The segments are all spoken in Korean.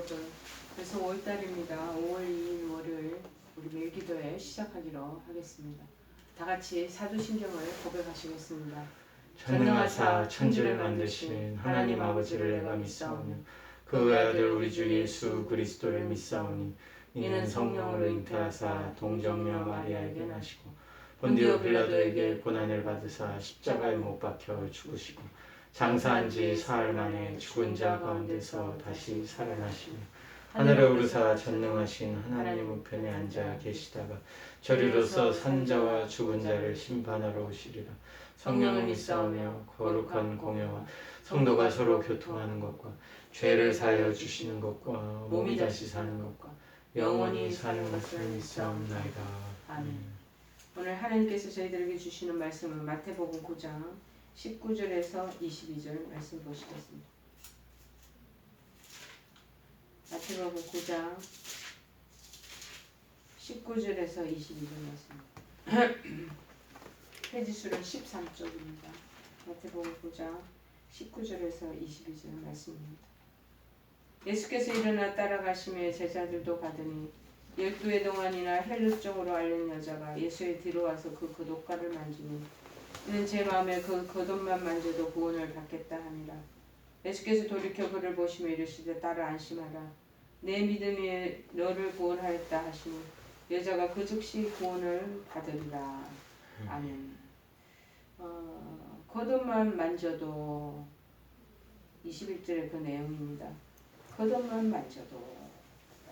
여러분. 그래서 5월달입니다. 5월 2일 월요일 우리 매일 기도회 시작하기로 하겠습니다. 다 같이 사도신경을 고백하시겠습니다. 전능하사 천지를 만드신 하나님 아버지를 내가 믿사오며 그 외아들 우리 주 예수 그리스도를 믿사오니 이는 성령을 잉태하사 동정녀 마리아에게 나시고 본디오 빌라도에게 고난을 받으사 십자가에 못 박혀 죽으시고 장사한 지 사흘 만에 죽은 자 가운데서 다시 살아나시며 하늘에 오르사 전능하신 하나님 우편에 앉아 계시다가 저리로서 산 자와 죽은 자를 심판하러 오시리라. 성령을 믿사오며 거룩한 공회와 성도가 서로 교통하는 것과 죄를 사하여 주시는 것과 몸이 다시 사는 것과 영원히 사는 것을 믿사옵나이다. 아멘. 오늘 하나님께서 저희들에게 주시는 말씀은 마태복음 9장 19절에서 22절 말씀 보시겠습니다. 마태복음 9장 19절에서 22절 말씀입니다. 페이지수는 13쪽입니다. 마태복음 9장 19절에서 22절 말씀입니다. 예수께서 일어나 따라가시며 제자들도 가더니 12회 동안이나 헬룻종으로 알린 여자가 예수의 뒤로 와서 그 겉옷가를 만지니 이는 제 마음에 그 겉옷만 만져도 구원을 받겠다 하니라. 예수께서 돌이켜 그를 보시며 이르시되 딸아 안심하라. 내 믿음이 너를 구원하였다 하시니 여자가 그 즉시 구원을 받으리라. 아멘. 겉옷만 만져도 21절의 그 내용입니다. 겉옷만 만져도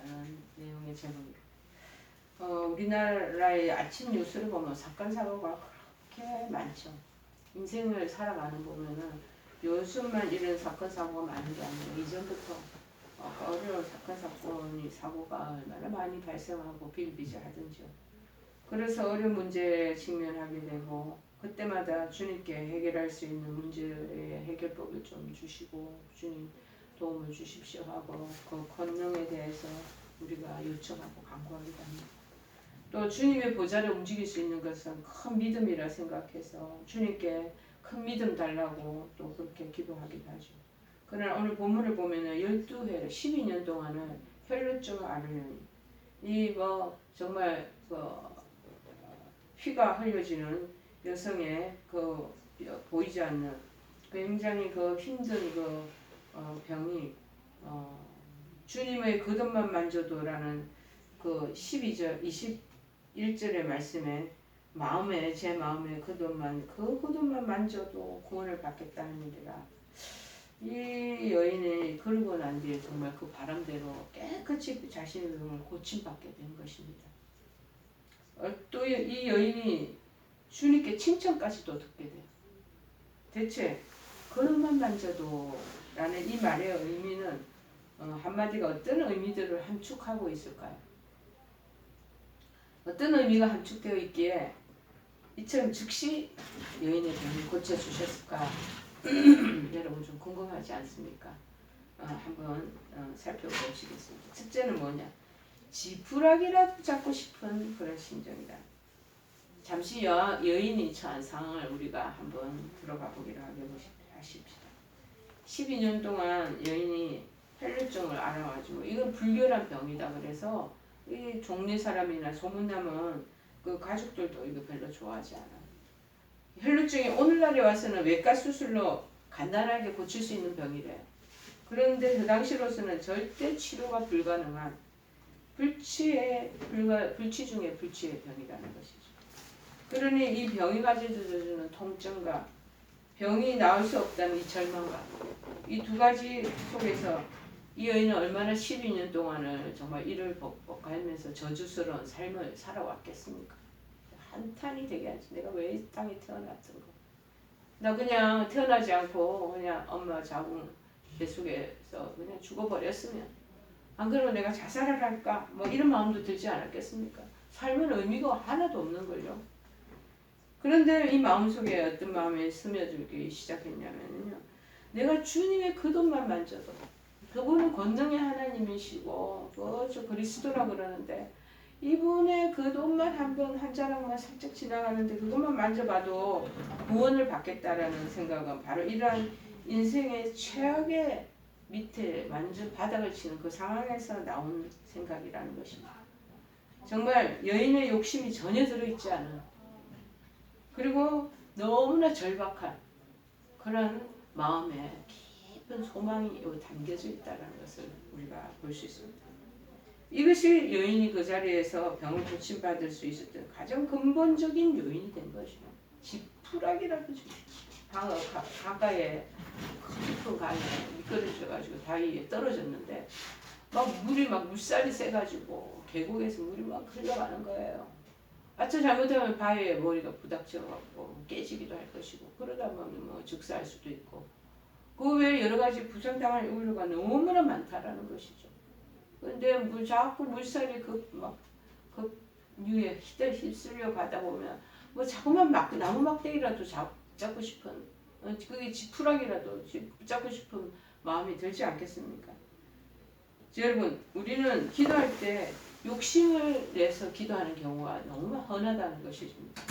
라는 내용의 제목입니다. 우리나라의 아침 뉴스를 보면 사건 사고가 그렇게 많죠. 인생을 살아가는 보면은 요즘만 이런 사건 사고가 많은 게 아니에요. 이전부터 어려운 사고가 얼마나 많이 발생하고 비일비재하든지요. 그래서 어려운 문제에 직면하게 되고 그때마다 주님께 해결할 수 있는 문제의 해결법을 좀 주시고 주님 도움을 주십시오 하고 그 권능에 대해서 우리가 요청하고 간구하기도 합니다. 또 주님의 보좌를 움직일 수 있는 것은 큰 믿음이라 생각해서 주님께 큰 믿음 달라고 또 그렇게 기도하기도 하죠. 그러나 오늘 본문을 보면은 12회 12년 동안은 혈루증을 앓는 이 정말 피가 흘려지는 여성의 보이지 않는 굉장히 힘든 병이 주님의 겉옷만 만져도라는 12절 21절의 말씀에 제 마음에 겉옷만 만져도 구원을 받겠다 하느니라. 이 여인이 그러고 난 뒤에 정말 그 바람대로 깨끗이 자신의 병을 고침받게 된 것입니다. 또 이 여인이 주님께 칭찬까지도 듣게 돼요. 대체 겉옷만 만져도 라는 이 말의 의미는 한마디가 어떤 의미들을 함축하고 있을까요? 어떤 의미가 함축되어 있기에 이처럼 즉시 여인의 병을 고쳐주셨을까? 여러분 좀 궁금하지 않습니까? 한번 살펴보시겠습니다. 첫째는 뭐냐? 지푸라기라도 잡고 싶은 그런 심정이다. 잠시 여인이 처한 상황을 우리가 한번 들어가 보기로 하십시다. 12년 동안 여인이 혈루증을 앓아가지고 이건 불결한 병이다. 그래서 이 종래 사람이나 소문나면 그 가족들도 이거 별로 좋아하지 않아요. 혈루증이 오늘날에 와서는 외과 수술로 간단하게 고칠 수 있는 병이래요. 그런데 그 당시로서는 절대 치료가 불가능한 불치 중에 불치의 병이라는 것이죠. 그러니 이 병이 가져주는 통증과 병이 나을 수 없다는 이 절망감, 이 두 가지 속에서 이 여인은 얼마나 12년 동안을 정말 이를 벅벅하면서 저주스러운 삶을 살아왔겠습니까? 한탄이 되게 하지. 내가 왜 이 땅에 태어났던 거. 나 그냥 태어나지 않고 그냥 엄마 자궁 뱃속에서 그냥 죽어버렸으면 안 그러면 내가 자살을 할까? 이런 마음도 들지 않았겠습니까? 삶은 의미가 하나도 없는 걸요. 그런데 이 마음속에 어떤 마음이 스며들기 시작했냐면요. 내가 주님의 겉옷만 만져도 그분은 권능의 하나님이시고 저 그리스도라 그러는데 이분의 겉옷만 한 자락만 살짝 지나가는데 그것만 만져봐도 구원을 받겠다라는 생각은 바로 이러한 인생의 최악의 밑에 완전 바닥을 치는 그 상황에서 나온 생각이라는 것입니다. 정말 여인의 욕심이 전혀 들어있지 않은, 그리고 너무나 절박한 그런 마음에 깊은 소망이 담겨져 있다는 것을 우리가 볼 수 있습니다. 이것이 여인이 그 자리에서 병을 고침받을 수 있었던 가장 근본적인 요인이 된 것이죠. 지푸라기라도 강가에 깊은 강에 미끄러져가지고 다리에 떨어졌는데 물이 물살이 세가지고 계곡에서 물이 흘러가는 거예요. 아차 잘못하면 바위에 머리가 부닥쳐갖고 깨지기도 할 것이고, 그러다 보면 즉사할 수도 있고, 그 외에 여러 가지 부상당할 우려가 너무나 많다라는 것이죠. 근데 자꾸 물살이 그 위에 휩쓸려 가다 보면 자꾸만 나무 막대기라도 잡고 싶은, 그게 지푸라기라도 붙잡고 싶은 마음이 들지 않겠습니까? 여러분, 우리는 기도할 때 욕심을 내서 기도하는 경우가 너무 흔하다는 것입니다.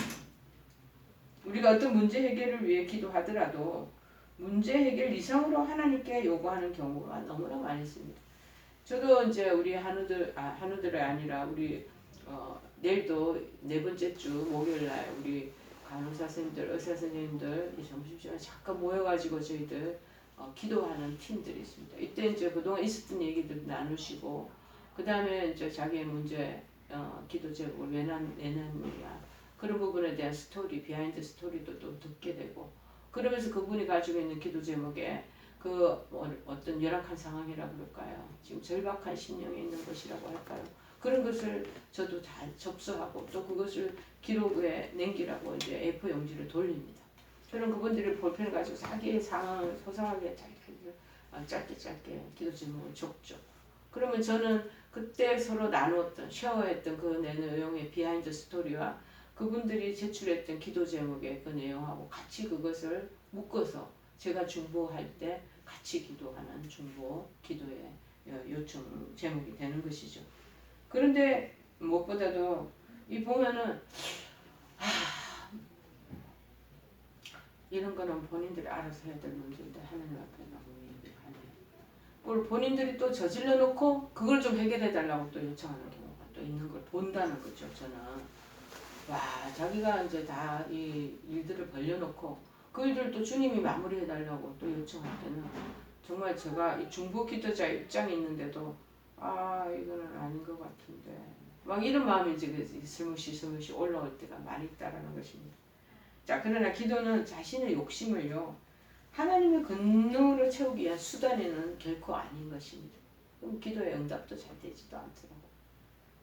우리가 어떤 문제 해결을 위해 기도하더라도 문제 해결 이상으로 하나님께 요구하는 경우가 너무나 많이 있습니다. 저도 이제 우리 한우들이 아니라 우리 내일도 4번째 주 목요일날 우리 간호사 선생님들, 의사 선생님들 점심시간에 잠깐 모여가지고 저희들 기도하는 팀들이 있습니다. 이때 이제 그동안 있었던 얘기들 나누시고, 그 다음에 이제 자기의 문제, 기도 제목을 왜 내놨느냐, 그런 부분에 대한 스토리, 비하인드 스토리도 또 듣게 되고, 그러면서 그분이 가지고 있는 기도 제목에 어떤 열악한 상황이라고 그럴까요? 지금 절박한 심령에 있는 것이라고 할까요? 그런 것을 저도 다 접수하고 또 그것을 기록에 남기라고 이제 A4 용지를 돌립니다. 그럼 그분들이 볼펜을 가지고 자기의 상황을 소상하게 짧게 기도 제목을 적죠. 그러면 저는 그때 서로 나누었던, 쉐어했던 그 내용의 비하인드 스토리와 그분들이 제출했던 기도 제목의 그 내용하고 같이 그것을 묶어서 제가 중보할 때 같이 기도하는 중보 기도의 요청 제목이 되는 것이죠. 그런데 무엇보다도 이 보면은 이런 거는 본인들이 알아서 해야 될 문제인데 하나님 앞에 너무 예비하네요. 그걸 본인들이 또 저질러 놓고 그걸 좀 해결해 달라고 또 요청하는 경우가 또 있는 걸 본다는 거죠. 저는 자기가 이제 다 이 일들을 벌려놓고 그 일들을 또 주님이 마무리해 달라고 또 요청할 때는 정말 제가 이 중보 기도자 입장에 있는데도 이거는 아닌 것 같은데 이런 마음이 이제 스무시 올라올 때가 많이 있다라는 것입니다. 자, 그러나 기도는 자신의 욕심을요 하나님의 권능으로 채우기 위한 수단에는 결코 아닌 것입니다. 그럼 기도의 응답도 잘 되지도 않더라고요.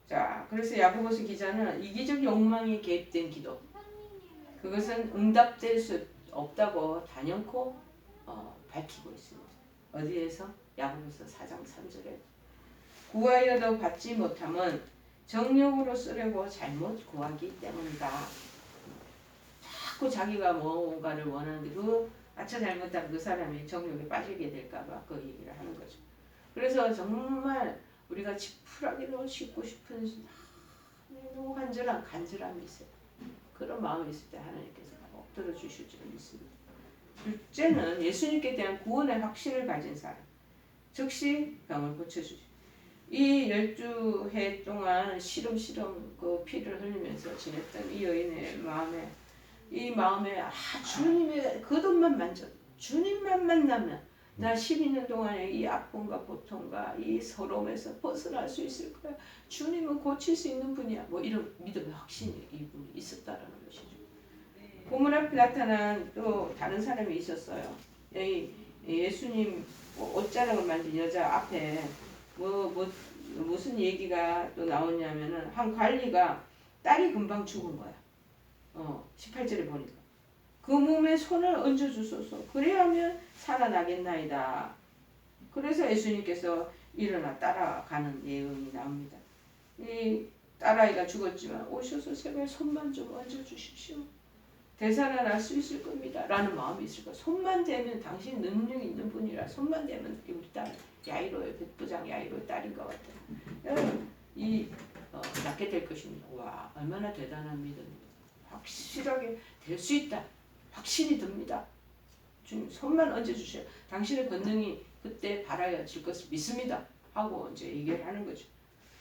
자, 그래서 야고보서 기자는 이기적 욕망이 개입된 기도, 그것은 응답될 수 없다고 단연코 밝히고 있습니다. 어디에서? 야고보서 4장 3절에 구하여도 받지 못함은 정욕으로 쓰려고 잘못 구하기 때문이다. 자꾸 자기가 뭔가를 원하는데 아차 잘못하면 그 사람이 정욕에 빠지게 될까봐 그 얘기를 하는 거죠. 그래서 정말 우리가 지푸라기로 싣고 싶은 너무 간절함이 있어요. 그런 마음이 있을 때 하나님께서 엎드려 주실 줄 믿습니다. 둘째는 예수님께 대한 구원의 확신을 가진 사람, 즉시 병을 고쳐주죠. 이 12해 동안 시름시름 그 피를 흘리면서 지냈던 이 여인의 마음에 주님의 겉옷만 만져, 주님만 만나면 나 12년 동안의 이 아픔과 고통과 이 서러움에서 벗어날 수 있을 거야. 주님은 고칠 수 있는 분이야. 이런 믿음의 확신이 이분이 있었다라는 것이죠. 본문 앞에 나타난 또 다른 사람이 있었어요. 예수님 옷자락을 만진 여자 앞에 무슨 얘기가 또 나오냐면은 한 관리가 딸이 금방 죽은 거야. 18절에 보니까 그 몸에 손을 얹어주소서 그래야면 살아나겠나이다. 그래서 예수님께서 일어나 따라가는 내용이 나옵니다. 이 딸아이가 죽었지만 오셔서 제발 손만 좀 얹어주십시오. 되살아날 수 있을 겁니다. 라는 마음이 있을 거예요. 손만 대면 당신 능력 있는 분이라 손만 대면 우리 딸 야이로의 백부장 야이로의 딸인 것 같아요. 낫게 될 것입니다. 와, 얼마나 대단한 믿음입니다. 확실하게 될 수 있다. 확신이 듭니다. 주님 손만 얹어주세요. 당신의 권능이 그때 바라질 것을 믿습니다 하고 이제 얘기를 하는 거죠.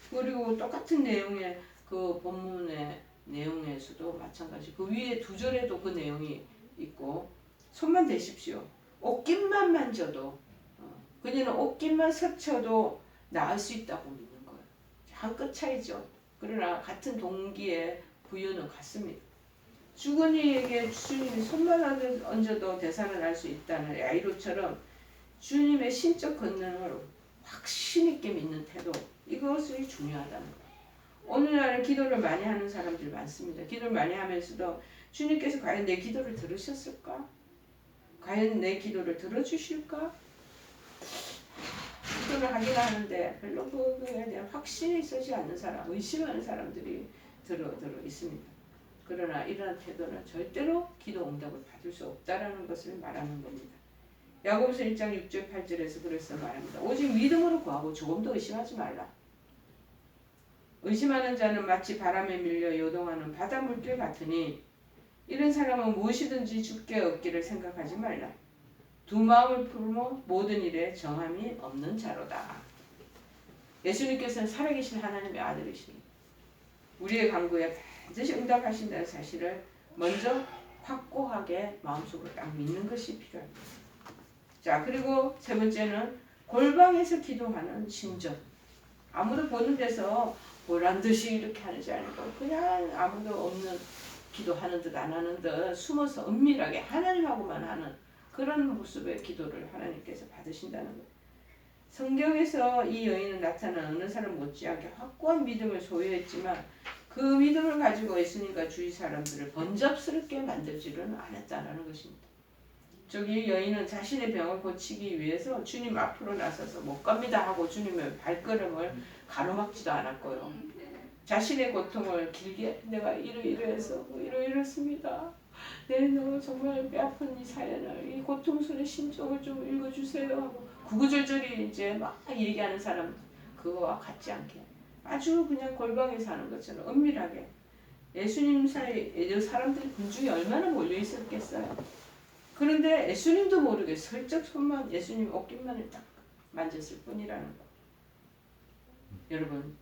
그리고 똑같은 내용의 그 본문의 내용에서도 마찬가지. 그 위에 2절에도 그 내용이 있고 손만 대십시오. 옷깃만 만져도 그녀는 옷깃만 스쳐도 나을 수 있다고 믿는 거예요. 한 끗 차이죠. 그러나 같은 동기의 부유는 같습니다. 주거니에게 주님이 손만 얹어도 대사를 할 수 있다는 야이로처럼 주님의 신적 권능을 확신 있게 믿는 태도, 이것이 중요하다는 거예요. 오늘날은 기도를 많이 하는 사람들이 많습니다. 기도를 많이 하면서도 주님께서 과연 내 기도를 들으셨을까? 과연 내 기도를 들어주실까? 기도를 하긴 하는데 별로 그거에 대한 확신이 있지 않는 사람, 의심하는 사람들이 들어 있습니다. 그러나 이러한 태도는 절대로 기도 응답을 받을 수 없다라는 것을 말하는 겁니다. 야고보서 1장 6절 8절에서 그래서 말합니다. 오직 믿음으로 구하고 조금도 의심하지 말라. 의심하는 자는 마치 바람에 밀려 요동하는 바다 물길 같으니 이런 사람은 무엇이든지 주께 얻기를 생각하지 말라. 두 마음을 품어 모든 일에 정함이 없는 자로다. 예수님께서는 살아계신 하나님의 아들이십니다. 우리의 간구에 반드시 응답하신다는 사실을 먼저 확고하게 마음속으로 딱 믿는 것이 필요합니다. 자, 그리고 세 번째는 골방에서 기도하는 심정. 아무도 보는 데서 보란 듯이 이렇게 하지 않고 그냥 아무도 없는 기도하는 듯 안 하는 듯 숨어서 은밀하게 하나님하고만 하는 그런 모습의 기도를 하나님께서 받으신다는 거예요. 성경에서 이 여인은 나타난 어느 사람 못지않게 확고한 믿음을 소유했지만 그 믿음을 가지고 예수님과 주위 사람들을 번잡스럽게 만들지는 않았다는 것입니다. 저기 여인은 자신의 병을 고치기 위해서 주님 앞으로 나서서 못 갑니다 하고 주님의 발걸음을 가로막지도 않았고요. 자신의 고통을 길게 내가 이러이러해서 이러이렇습니다. 네, 너무 정말 뼈 아픈 이 사연을, 이 고통스러운 심정을 좀 읽어주세요 하고 구구절절히 이제 막 얘기하는 사람 그거와 같지 않게 아주 그냥 골방에서 하는 것처럼 은밀하게 예수님 사이에 사람들이 군중이 얼마나 몰려 있었겠어요. 그런데 예수님도 모르게 슬쩍 손만 예수님 옷깃만을 딱 만졌을 뿐이라는 거. 여러분,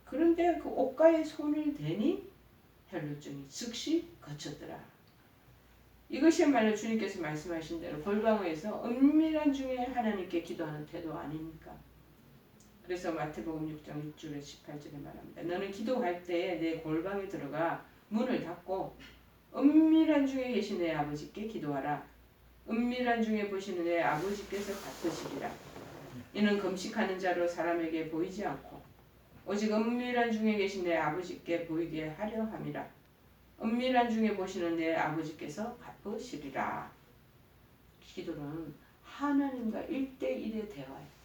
그런데 그 옷가에 손을 대니 혈루증이 즉시 거쳤더라. 이것이야말로 주님께서 말씀하신 대로 골방에서 은밀한 중에 하나님께 기도하는 태도 아닙니까? 그래서 마태복음 6장 6절에 18절에 말합니다. 너는 기도할 때에 내 골방에 들어가 문을 닫고 은밀한 중에 계신 내 아버지께 기도하라. 은밀한 중에 보시는 내 아버지께서 갚으시리라. 이는 금식하는 자로 사람에게 보이지 않고 오직 은밀한 중에 계신 내 아버지께 보이게 하려 함이라. 은밀한 중에 보시는 내 아버지께서 갚으시리라. 기도는 하나님과 1대1의 대화예요.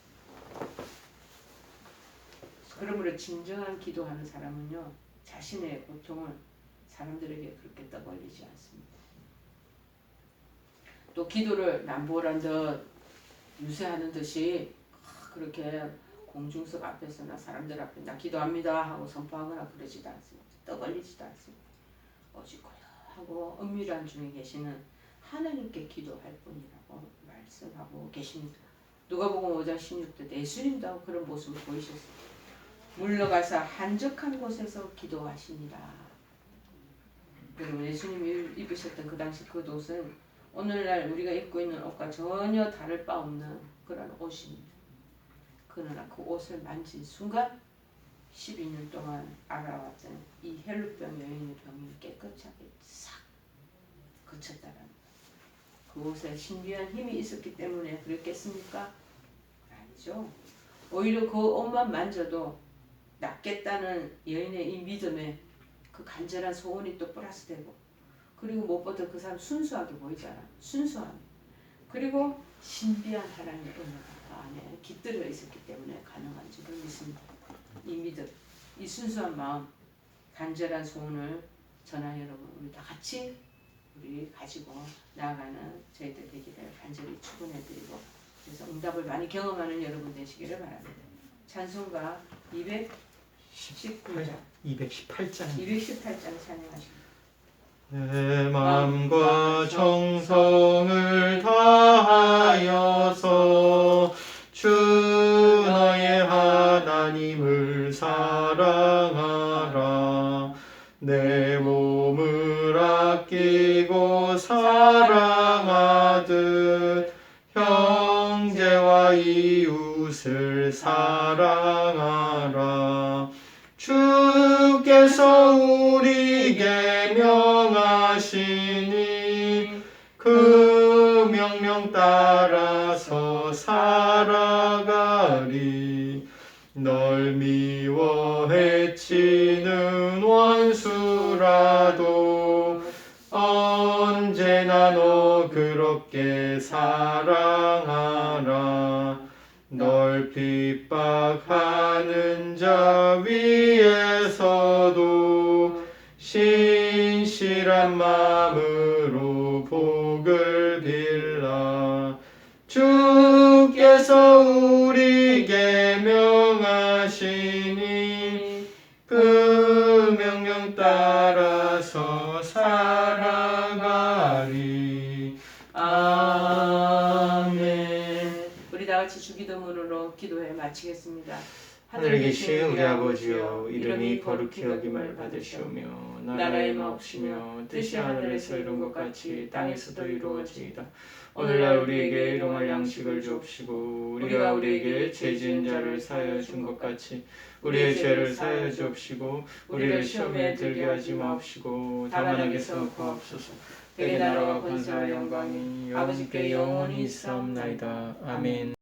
그러므로 진정한 기도하는 사람은요, 자신의 고통을 사람들에게 그렇게 떠벌리지 않습니다. 또 기도를 남보란 듯 유세하는 듯이 그렇게 공중석 앞에서나 사람들 앞에 나 기도합니다 하고 선포하거나 그러지도 않습니다. 떠벌리지도 않습니다. 오직 고요하고 은밀한 중에 계시는 하나님께 기도할 뿐이라고 말씀하고 계십니다. 누가복음 5장 16절 예수님도 그런 모습을 보이셨습니다. 물러가서 한적한 곳에서 기도하시니라. 여러분, 예수님이 입으셨던 그 당시 그 옷은 오늘날 우리가 입고 있는 옷과 전혀 다를 바 없는 그런 옷입니다. 그러나 그 옷을 만진 순간 12년 동안 알아왔던 이 혈루병 여인의 병이 깨끗하게 싹 그쳤다는 그 옷에 신비한 힘이 있었기 때문에 그랬겠습니까? 아니죠. 오히려 그 옷만 만져도 낫겠다는 여인의 이 믿음에 그 간절한 소원이 또 플러스되고, 그리고 무엇보다 그 사람 순수하게 보이잖아. 순수함. 그리고 신비한 하나님의 은혜가 안에 깃들어 있었기 때문에 가능한 줄을 믿습니다. 이 믿음, 이 순수한 마음, 간절한 소원을 저나 여러분 우리 다 같이 우리 가지고 나아가는 저희들 되기를 간절히 축원해드리고, 그래서 응답을 많이 경험하는 여러분 되시기를 바랍니다. 찬송가 218장 218장 찬양하십니다. 내 맘과 정성을 다하여서 주 너의 하나님을 사랑하라. 내 몸을 아끼고 사랑하듯 형제와 이웃을 사랑하라. 주께서 우리에게 명하시니 그 명령 따라서 살아가리. 널 미워 해치는 원수라도 언제나 너 그렇게 사랑하라. 널 핍박하는 자 위에서도 신실한 마음으로 복을 빌라. 주께서 우리에게 명하시니 그 명령 따라서 살아가리. 아멘. 우리 다 같이 주기도문으로 기도해 마치겠습니다. 하늘에 계신 우리 아버지여, 이름이 거룩히 여김을 받으시오며 나라의 마옵시며 뜻이 하늘에서 이룬 것 같이 땅에서도 이루어지이다. 오늘날 우리에게 일용할 양식을 주옵시고 우리가 우리에게 죄 지은 자를 사하여 준 것 같이 우리의 죄를 사하여 주옵시고 우리를 시험에 들게 하지 마옵시고 다만 악에서 구하옵소서. 내게 나라와 권세와 영광이 아버지께 영원히 있사옵나이다. 아멘.